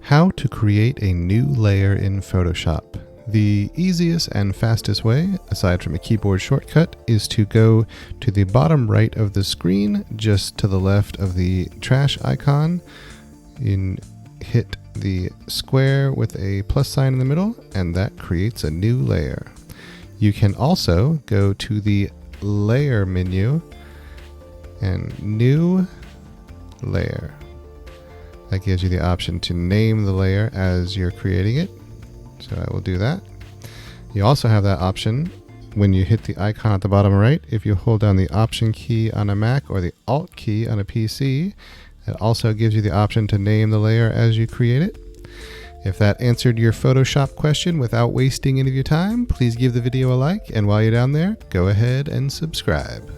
How to create a new layer in Photoshop. The easiest and fastest way, aside from a keyboard shortcut, is to go to the bottom right of the screen, just to the left of the trash icon. You hit the square with a plus sign in the middle, and that creates a new layer. You can also go to the layer menu and new layer. That gives you the option to name the layer as you're creating it. So I will do that. You also have that option when you hit the icon at the bottom right. If you hold down the Option key on a Mac or the Alt key on a PC, it also gives you the option to name the layer as you create it. If that answered your Photoshop question without wasting any of your time, please give the video a like, and while you're down there, go ahead and subscribe.